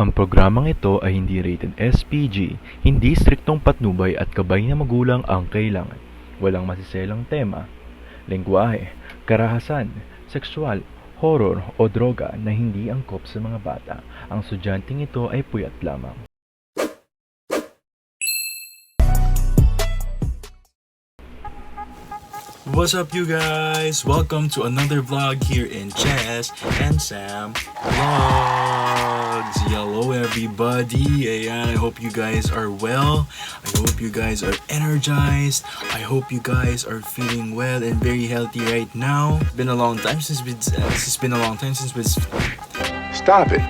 Ang programang ito ay hindi rated SPG, hindi striktong patnubay at gabay na magulang ang kailangan. Walang masiselang tema, lengguwahe, karahasan, sexual, horror o droga na hindi angkop sa mga bata. Ang estudyanteng ito ay puyat lamang. What's up, you guys? Welcome to another vlog here in Chess and Sam Vlogs. Hello everybody. Ayan, I hope you guys are well. I hope you guys are energized. I hope you guys are feeling well and very healthy right now. It's been a long time since we Stop it.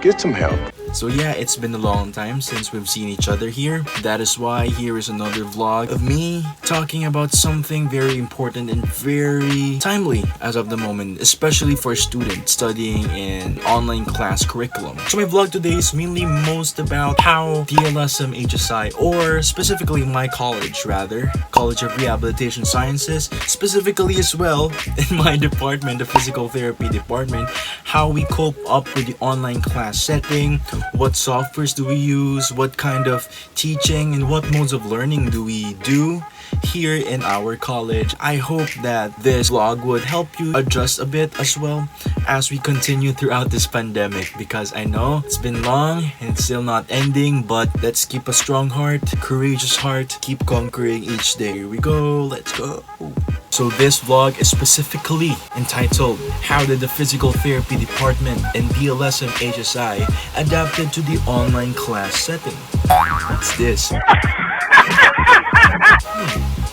Get some help. So yeah, it's been a long time since we've seen each other here. That is why here is another vlog of me talking about something very important and very timely as of the moment, especially for students studying in online class curriculum. So my vlog today is mainly most about how DLSMHSI, or specifically my college rather, College of Rehabilitation Sciences, specifically as well in my department, the Physical Therapy department, how we cope up with the online class setting. What softwares do we use? What kind of teaching and what modes of learning do we do here in our college? I hope that this vlog would help you adjust a bit as well as we continue throughout this pandemic, because I know it's been long and it's still not ending, but let's keep a strong heart, courageous heart, keep conquering each day. Here we go, let's go. So this vlog is specifically entitled How did the Physical Therapy Department and DLSMHSI adapted to the online class setting? What's this?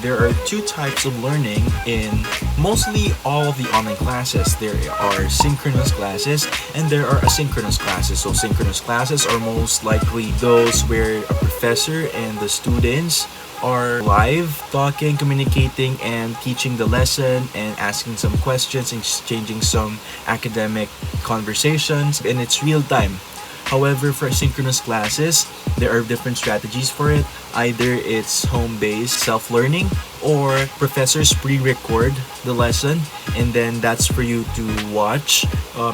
There are two types of learning in mostly all of the online classes. There are synchronous classes and there are asynchronous classes. So synchronous classes are most likely those where a professor and the students are live, talking, communicating, and teaching the lesson and asking some questions, exchanging some academic conversations, and it's real time. However, for asynchronous classes, there are different strategies for it. Either it's home-based self-learning or professors pre-record the lesson and then that's for you to watch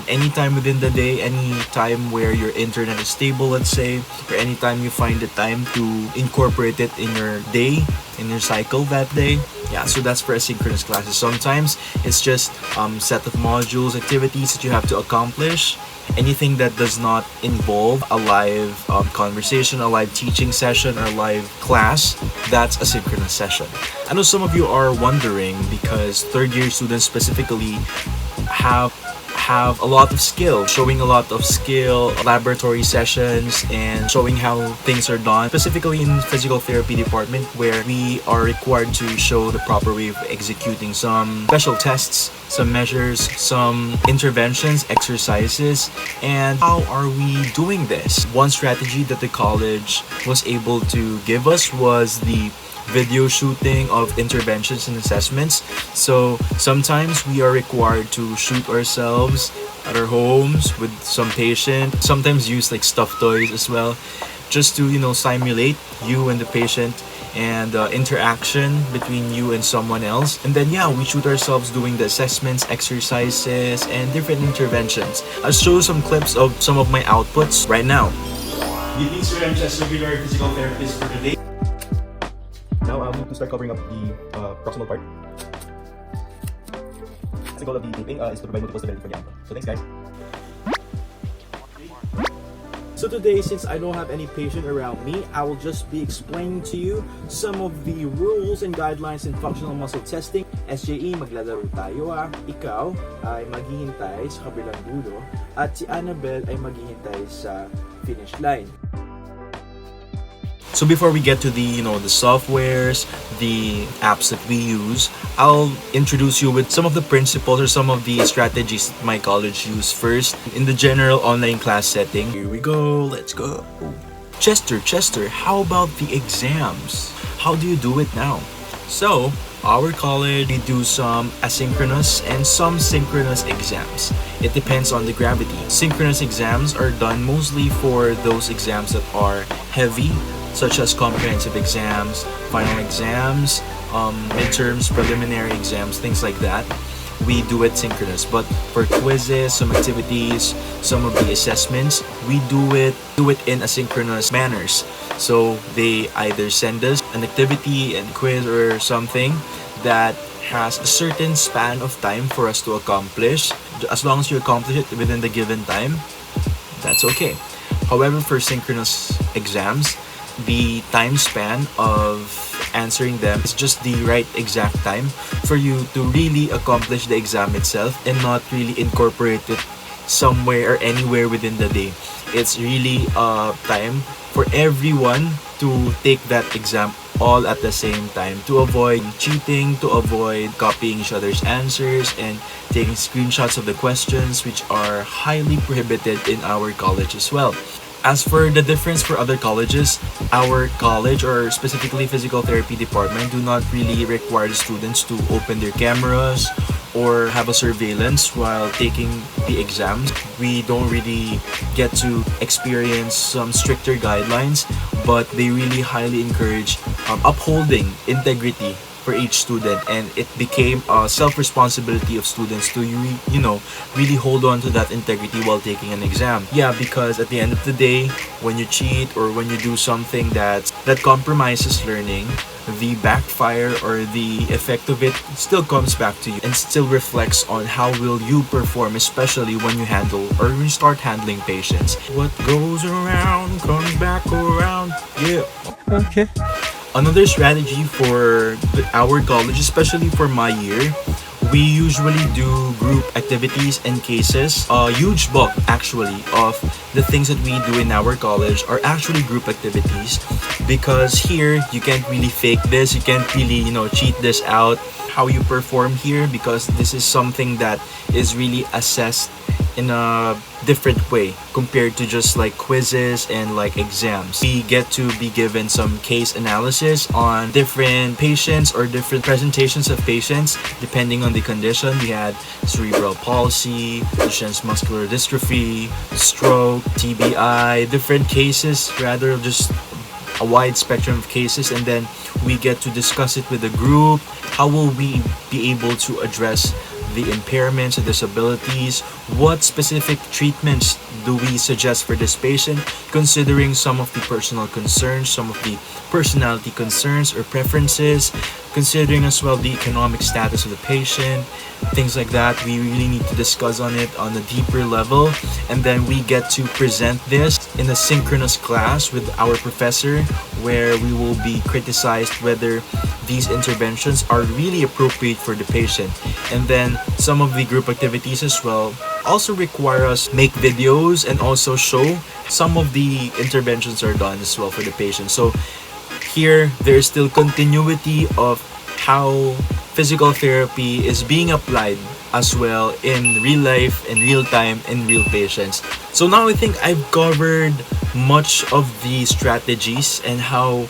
anytime within the day, any time where your internet is stable, let's say, or anytime you find the time to incorporate it in your day, in your cycle that day. Yeah, so that's for asynchronous classes. Sometimes it's just set of modules, activities that you have to accomplish. Anything that does not involve a live conversation, a live teaching session, or live class, that's a synchronous session. I know some of you are wondering because third-year students specifically have a lot of skill, showing a lot of skill, laboratory sessions, and showing how things are done, specifically in physical therapy department where we are required to show the proper way of executing some special tests, some measures, some interventions, exercises, and how are we doing this? One strategy that the college was able to give us was the video shooting of interventions and assessments. So sometimes we are required to shoot ourselves at our homes with some patient, sometimes use like stuffed toys as well, just to simulate you and the patient and interaction between you and someone else. And then we shoot ourselves doing the assessments, exercises, and different interventions. I'll show you some clips of some of my outputs right now. Greetings, I'm just regular physical therapist for today. Now I'll need to start covering up the proximal part. The goal of the taping is to provide multiple stability for the ankle. So thanks guys. So today, since I don't have any patient around me, I will just be explaining to you some of the rules and guidelines in functional muscle testing. SJE, maglalaro tayo Ikaw ay maghihintay sa kabilang dulo at si Annabelle ay maghihintay sa finish line. So before we get to the softwares, the apps that we use, I'll introduce you with some of the principles or some of the strategies that my college use first in the general online class setting. Here we go, let's go. Chester, how about the exams? How do you do it now? So, our college, we do some asynchronous and some synchronous exams. It depends on the gravity. Synchronous exams are done mostly for those exams that are heavy, such as comprehensive exams, final exams, midterms, preliminary exams, things like that. we do it synchronous. But for quizzes, some activities, some of the assessments, we do it in asynchronous manners. So they either send us an activity and quiz or something that has a certain span of time for us to accomplish. As long as you accomplish it within the given time, that's okay. However, for synchronous exams, the time span of answering them is just the right exact time for you to really accomplish the exam itself and not really incorporate it somewhere or anywhere within the day. It's really time for everyone to take that exam all at the same time, to avoid cheating, to avoid copying each other's answers and taking screenshots of the questions, which are highly prohibited in our college as well. As for the difference for other colleges, our college, or specifically physical therapy department, do not really require the students to open their cameras or have a surveillance while taking the exams. We don't really get to experience some stricter guidelines, but they really highly encourage upholding integrity for each student, and it became a self-responsibility of students to really hold on to that integrity while taking an exam. Yeah, because at the end of the day, when you cheat or when you do something that compromises learning, the backfire or the effect of it still comes back to you and still reflects on how will you perform, especially when you handle or you start handling patients. What goes around comes back around. Yeah. Okay. Another strategy for our college, especially for my year, we usually do group activities and cases. A huge bulk actually of the things that we do in our college are actually group activities, because here you can't really fake this, you can't really cheat this out how you perform here, because this is something that is really assessed in a different way compared to just like quizzes and like exams. We get to be given some case analysis on different patients or different presentations of patients depending on the condition. We had cerebral palsy, Duchenne's muscular dystrophy, stroke, TBI, different cases, rather just a wide spectrum of cases, and then we get to discuss it with the group. How will we be able to address the impairments and disabilities? What specific treatments do we suggest for this patient, considering some of the personal concerns, some of the personality concerns or preferences, considering as well the economic status of the patient, things like that. We really need to discuss on it on a deeper level, and then we get to present this in a synchronous class with our professor, where we will be criticized whether these interventions are really appropriate for the patient. And then some of the group activities as well also require us make videos and also show some of the interventions are done as well for the patient. So here there's still continuity of how physical therapy is being applied as well in real life, in real time, in real patients. So now I think I've covered much of the strategies and how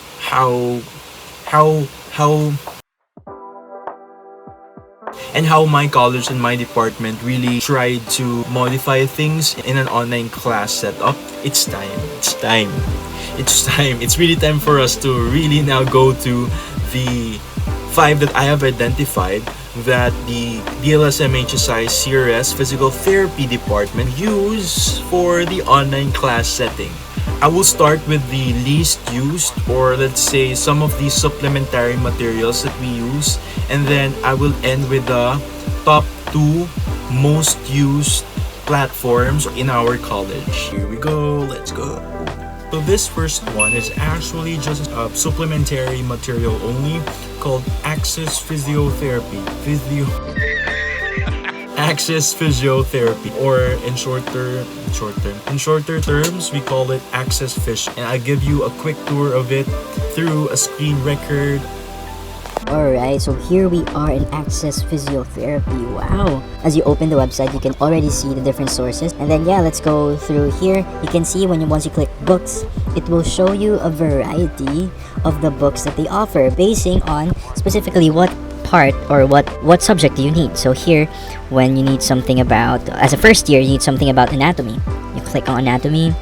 my college and my department really tried to modify things in an online class setup. It's time. It's really time for us to really now go to the 5 that I have identified that the DLSMHSI CRS Physical Therapy Department use for the online class setting. I will start with the least used, or let's say some of the supplementary materials that we use, and then I will end with the top 2 most used platforms in our college. Here we go, let's go. So this first one is actually just a supplementary material only called Access Physiotherapy. Access Physiotherapy, or in shorter terms, we call it Access Fish. And I give you a quick tour of it through a screen record. Alright, so here we are in Access Physiotherapy. Wow! As you open the website, you can already see the different sources. And then yeah, let's go through here. You can see once you click books, it will show you a variety of the books that they offer, basing on specifically what part or what subject do you need. So here, when you need something about, as a first year, you need something about anatomy. You click on anatomy,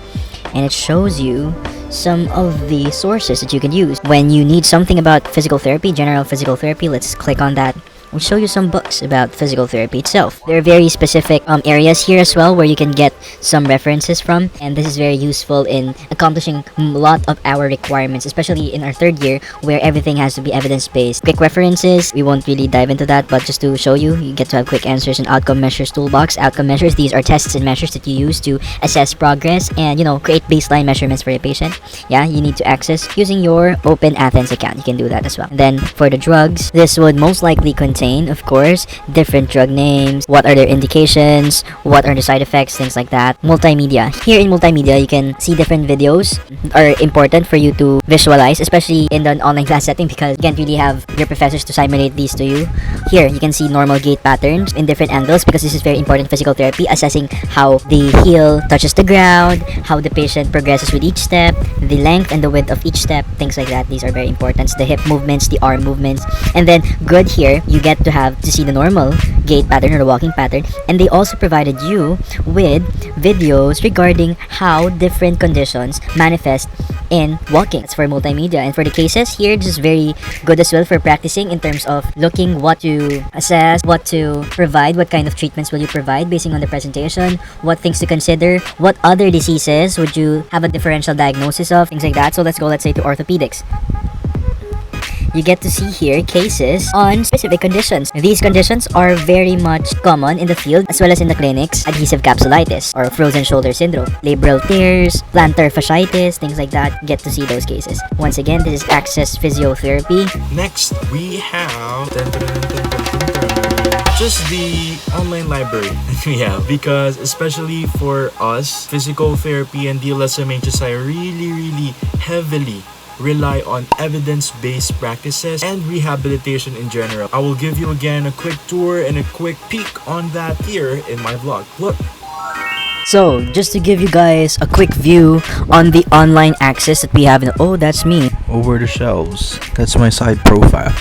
and it shows you some of the sources that you can use. When you need something about physical therapy, general physical therapy, let's click on that. we'll show you some books about physical therapy itself. There are very specific areas here as well where you can get some references from, and this is very useful in accomplishing a lot of our requirements, especially in our third year where everything has to be evidence-based. Quick references, we won't really dive into that, but just to show you, you get to have quick answers and outcome measures toolbox. Outcome measures, these are tests and measures that you use to assess progress and, you know, create baseline measurements for your patient. Yeah, you need to access using your Open Athens account. You can do that as well. And then for the drugs, this would most likely contain, of course, different drug names, what are their indications, what are the side effects, things like that. Multimedia. Here in multimedia, you can see different videos are important for you to visualize, especially in an online class setting, because you can't really have your professors to simulate these to you. Here, you can see normal gait patterns in different angles, because this is very important in physical therapy, assessing how the heel touches the ground, how the patient progresses with each step, the length and the width of each step, things like that. These are very important. The hip movements, the arm movements. And then good here, you get to see the normal gait pattern or the walking pattern, and they also provided you with videos regarding how different conditions manifest in walking. That's for multimedia. And for the cases here, this is very good as well for practicing in terms of looking what to assess, what to provide, what kind of treatments will you provide based on the presentation, what things to consider, what other diseases would you have a differential diagnosis of, things like that. So let's go, let's say, to orthopedics. You get to see here cases on specific conditions. These conditions are very much common in the field as well as in the clinics. Adhesive capsulitis or frozen shoulder syndrome, labral tears, plantar fasciitis, things like that. Get to see those cases. Once again, this is Access Physiotherapy. Next, we have just the online library that we have, because especially for us, physical therapy and DLSMHSI really heavily rely on evidence-based practices and rehabilitation in general. I will give you again a quick tour and a quick peek on that here in my vlog. Look. So, just to give you guys a quick view on the online access that we have. Oh, that's me. Over the shelves. That's my side profile.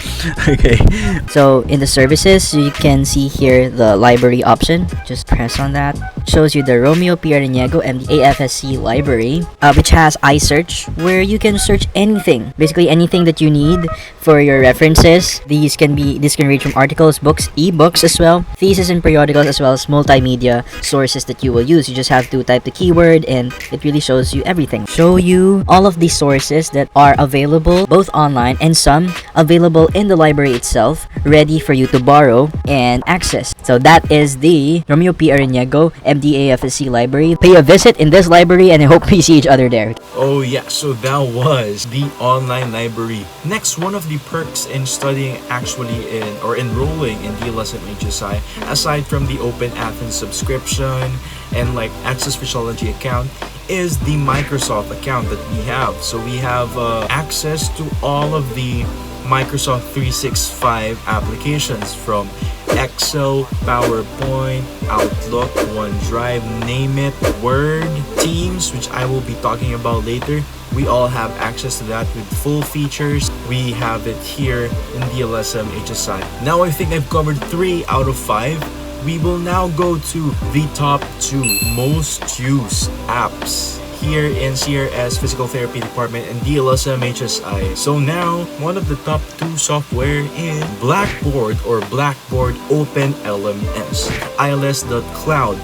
Okay. So, in the services, you can see here the library option. Just press on that. Shows you the Romeo P. Ariniego and the AFSC library, which has iSearch, where you can search anything. Basically, anything that you need for your references. This can range from articles, books, ebooks as well, thesis and periodicals, as well as multimedia sources that you will use. You just have to type the keyword and it really shows you everything. Show you all of the sources that are available both online and some available in the library itself, ready for you to borrow and access. So that is the Romeo P. Ariniego MDAFSC library. Pay a visit in this library and I hope we see each other there. Oh yeah, so that was the online library. Next, one of the perks in studying enrolling in DLSMHSI, aside from the Open Athens subscription and like Access Physiology account, is the Microsoft account that we have. So we have access to all of the Microsoft 365 applications, from Excel, PowerPoint, Outlook, OneDrive, name it, Word, Teams, which I will be talking about later. We all have access to that with full features. We have it here in DLSMHSI. Now I think I've covered 3 out of 5. We will now go to the top 2 most used apps here in CRS Physical Therapy Department and DLSMHSI. So now, one of the top 2 software is Blackboard or Blackboard Open LMS, ILS.cloud.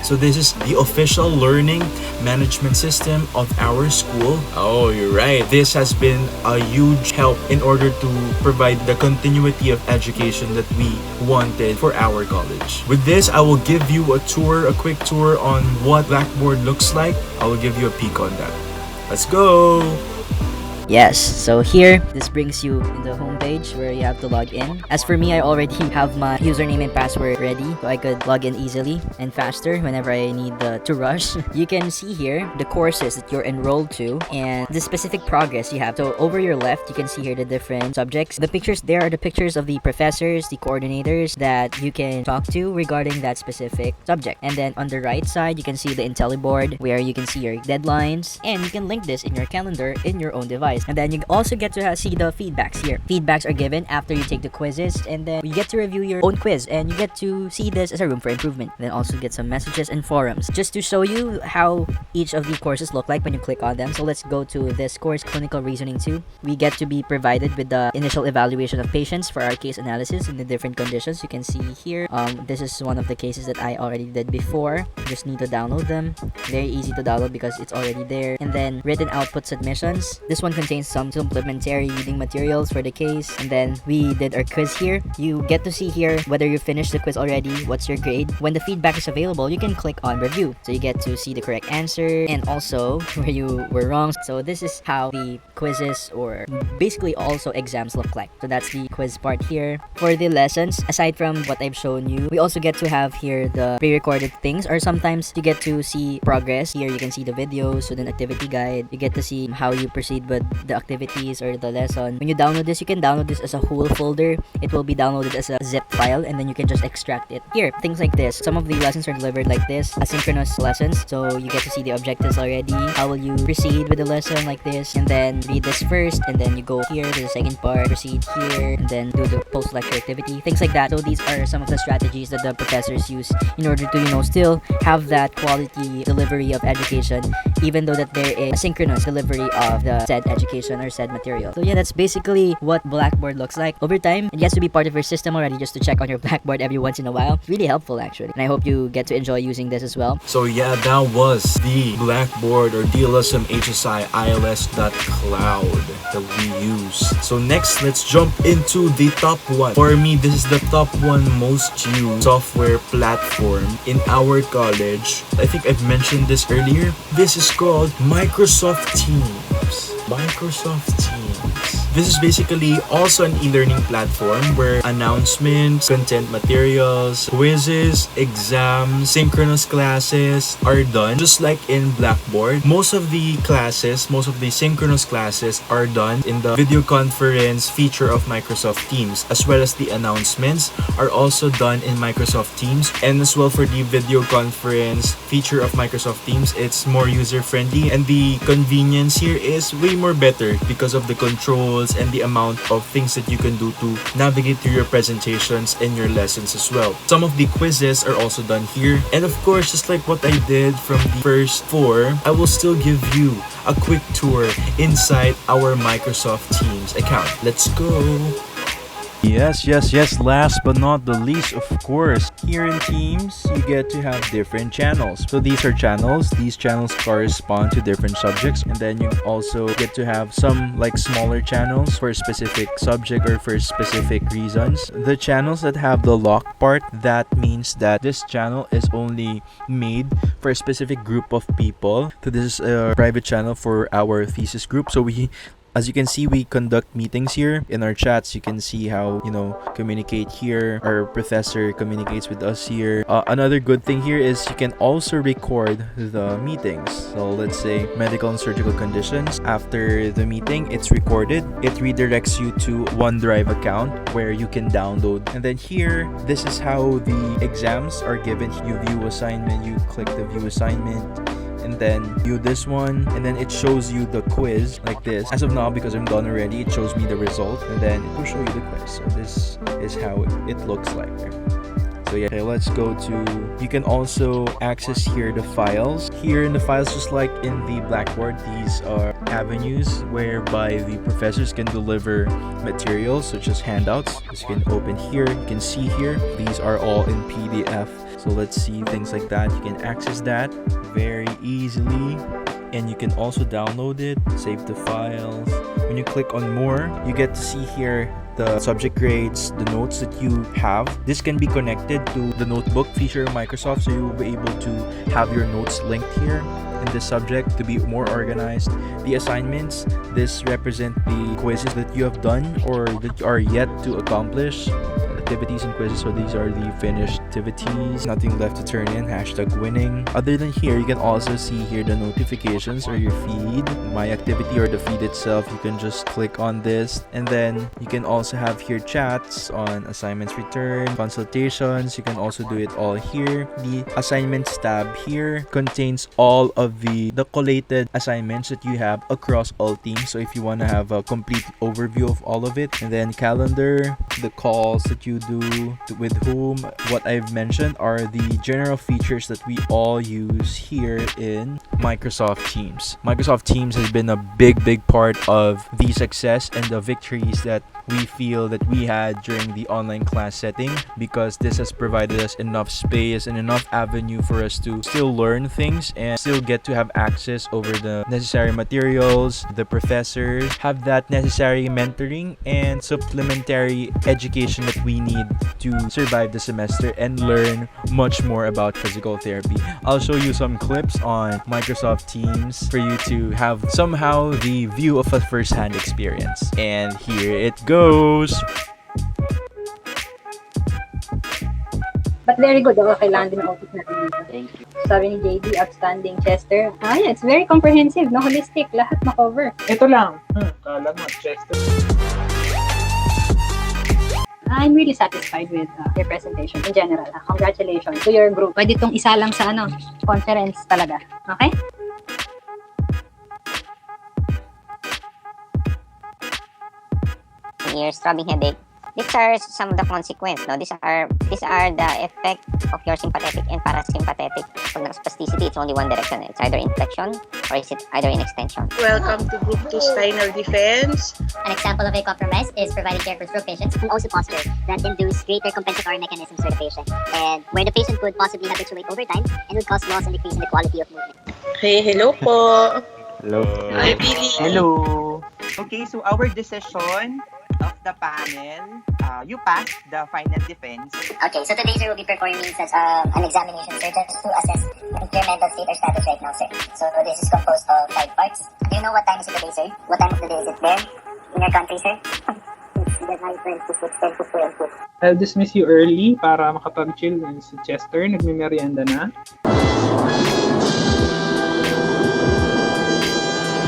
So this is the official learning management system of our school. Oh, you're right. This has been a huge help in order to provide the continuity of education that we wanted for our college. With this, I will give you a quick tour on what Blackboard looks like. I will give you a peek on that. Let's go! Yes, so here, this brings you in the homepage where you have to log in. As for me, I already have my username and password ready, so I could log in easily and faster whenever I need to rush. You can see here the courses that you're enrolled to and the specific progress you have. So over your left, you can see here the different subjects. The pictures there are the pictures of the professors, the coordinators that you can talk to regarding that specific subject. And then on the right side, you can see the IntelliBoard where you can see your deadlines and you can link this in your calendar in your own device. exercise. And then you also get to see the feedbacks here. Feedbacks are given after you take the quizzes, and then you get to review your own quiz, and you get to see this as a room for improvement. Then also get some messages and forums just to show you how each of the courses look like when you click on them. So let's go to this course, Clinical Reasoning 2. We get to be provided with the initial evaluation of patients for our case analysis in the different conditions. You can see here, this is one of the cases that I already did before. You just need to download them. Very easy to download because it's already there. And then written output submissions. This one contains some supplementary reading materials for the case. And then we did our quiz here. You get to see here whether you finished the quiz already, what's your grade. When the feedback is available, you can click on review. So you get to see the correct answer and also where you were wrong. So this is how the quizzes, or basically also exams, look like. So that's the quiz part here. For the lessons, aside from what I've shown you, we also get to have here the pre-recorded things, or sometimes you get to see progress. Here you can see the videos, student activity guide. You get to see how you proceed with the activities or the lesson. When you download this, you can download this as a whole folder. It will be downloaded as a zip file, and then you can just extract it. Here, things like this. Some of the lessons are delivered like this, asynchronous lessons. So you get to see the objectives already. How will you proceed with the lesson like this, and then read this first, and then you go here to the second part, proceed here, and then do the post-lecture activity, things like that. So these are some of the strategies that the professors use in order to, still have that quality delivery of education, even though that there is a synchronous delivery of the said education or said material. So yeah, that's basically what Blackboard looks like. Over time, it gets to be part of your system already, just to check on your Blackboard every once in a while. It's really helpful actually, and I hope you get to enjoy using this as well. So yeah, that was the Blackboard or DLSMHSI ILS.cloud that we use. So next, let's jump into the top one. For me, this is the top one most used software platform in our college. I think I've mentioned this earlier. This is called Microsoft Teams. Microsoft Teams. This is basically also an e-learning platform where announcements, content materials, quizzes, exams, synchronous classes are done. Just like in Blackboard, most of the synchronous classes are done in the video conference feature of Microsoft Teams, as well as the announcements are also done in Microsoft Teams. And as well for the video conference feature of Microsoft Teams, it's more user-friendly, and the convenience here is way more better because of the controls and the amount of things that you can do to navigate through your presentations and your lessons as well. Some of the quizzes are also done here, and of course, just like what I did from the first four, I will still give you a quick tour inside our Microsoft Teams account. Let's go! Yes. Last but not the least, of course, here in Teams, you get to have different channels. So these are channels. These channels correspond to different subjects. And then you also get to have some like smaller channels for a specific subject or for specific reasons. The channels that have the lock part, that means that this channel is only made for a specific group of people. So this is a private channel for our thesis group. So as you can see, we conduct meetings here in our chats. You can see how, communicate here. Our professor communicates with us here. Another good thing here is you can also record the meetings. So let's say medical and surgical conditions. After the meeting, it's recorded. It redirects you to OneDrive account where you can download. And then here, this is how the exams are given. You view assignment, you click the view assignment, and then view this one, and then it shows you the quiz like this. As of now, because I'm done already, it shows me the result, and then it will show you the quiz. So this is how it looks like. So yeah, okay, let's go to, you can also access here the files. Here in the files, just like in the Blackboard, these are avenues whereby the professors can deliver materials such as handouts. As you can open here, you can see here, these are all in PDF. So let's see things like that. You can access that very easily, and you can also download it, save the files. When you click on more, you get to see here the subject grades, the notes that you have. This can be connected to the notebook feature of Microsoft, so you will be able to have your notes linked here in this subject to be more organized. The assignments, this represent the quizzes that you have done or that you are yet to accomplish. activities and quizzes. So these are the finished activities. Nothing left to turn in. #winning. Other than here, you can also see here the notifications or your feed. My activity or the feed itself, you can just click on this, and then you can also have here chats on assignments return, consultations. You can also do it all here. The assignments tab here contains all of the collated assignments that you have across all teams. So if you want to have a complete overview of all of it, and then calendar, the calls that you do with whom, what I've mentioned are the general features that we all use here in Microsoft Teams. Microsoft Teams has been a big part of the success and the victories that we feel that we had during the online class setting, because this has provided us enough space and enough avenue for us to still learn things and still get to have access over the necessary materials. The professors have that necessary mentoring and supplementary education that we need to survive the semester and learn much more about physical therapy. I'll show you some clips on Microsoft Teams for you to have somehow the view of a first-hand experience. And here it goes. But very good. Kailangan din ang outfit natin dito. Thank you. Sabi ni JD, outstanding Chester. Yeah, it's very comprehensive, no? Holistic. Lahat na-cover. Ito lang. Kala mo, Chester. I'm really satisfied with your presentation in general. Congratulations to your group. Pwede itong isa lang sa conference talaga. Okay? Ears, throbbing headache. These are some of the consequences. No, these are the effect of your sympathetic and parasympathetic. Pag spasticity, it's only one direction. It's either in flexion or is it either in extension. Welcome to Group 2 Spinal Defense. An example of a compromise is providing care for stroke patients who also posture that induce greater compensatory mechanisms for the patient, and where the patient could possibly habituate over time and would cause loss and decrease in the quality of movement. Hey, hello po. Hello. Hi, Billy. Hello. Okay, so our decision of the panel, you passed the final defense. Okay, so today sir will be performing such an examination, sir, just to assess your mental state or status right now, sir. So this is composed of 5 parts. Do you know what time is it today, sir? What time of the day is it there in your country, sir? It's the 9:26, 10:22. I'll dismiss you early para makapag-chill si Chester. Nagme-merienda na.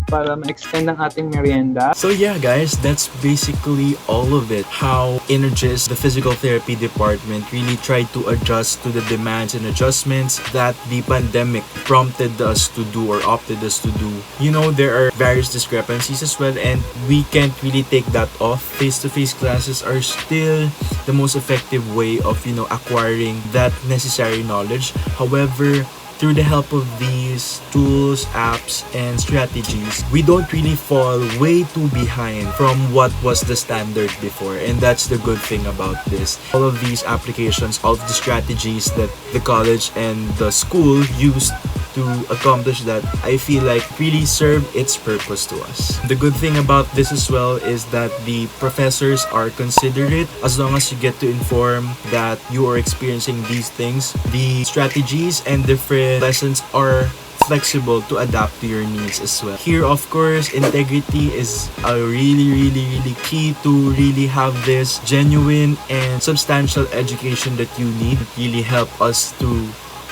Para ma-extend ang ating merienda. So yeah guys, that's basically all of it. How Eyyyyyy, the physical therapy department, really tried to adjust to the demands and adjustments that the pandemic prompted us to do or opted us to do. You know, there are various discrepancies as well, and we can't really take that off. Face-to-face classes are still the most effective way of, acquiring that necessary knowledge. However, through the help of these tools, apps, and strategies, we don't really fall way too behind from what was the standard before. And that's the good thing about this. All of these applications, all of the strategies that the college and the school used to accomplish that, I feel like really serve its purpose to us. The good thing about this as well is that the professors are considerate. As long as you get to inform that you are experiencing these things, the strategies and different lessons are flexible to adapt to your needs as well. Here, of course, integrity is a really key to really have this genuine and substantial education that you need. It really help us to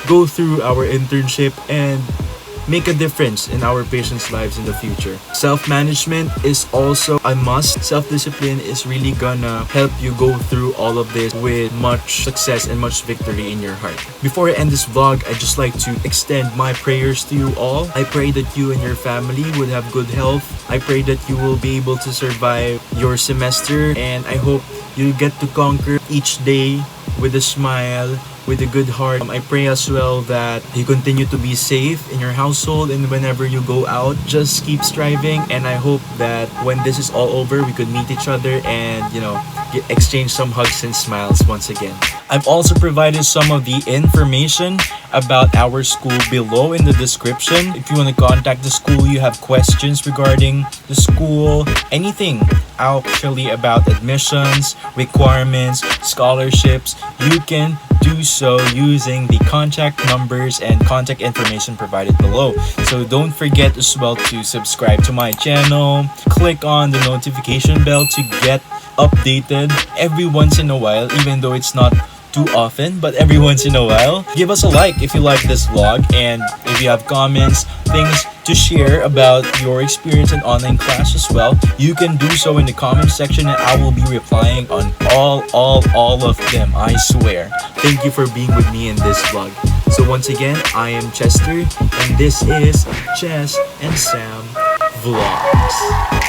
go through our internship and make a difference in our patients' lives in the future. Self-management is also a must. Self-discipline is really gonna help you go through all of this with much success and much victory in your heart. Before I end this vlog, I'd just like to extend my prayers to you all. I pray that you and your family would have good health. I pray that you will be able to survive your semester, and I hope you get to conquer each day with a smile, with a good heart. I pray as well that you continue to be safe in your household, and whenever you go out, just keep striving. And I hope that when this is all over, we could meet each other and, exchange some hugs and smiles once again. I've also provided some of the information about our school below in the description. If you want to contact the school, you have questions regarding the school, anything actually about admissions, requirements, scholarships, you can do so using the contact numbers and contact information provided below. So don't forget as well to subscribe to my channel, click on the notification bell to get updated every once in a while, even though it's not too often, but every once in a while. Give us a like if you like this vlog, and if you have comments, things to share about your experience in online class as well, you can do so in the comment section, and I will be replying on all of them, I swear. Thank you for being with me in this vlog. So once again, I am Chester, and this is Chess and Sam Vlogs.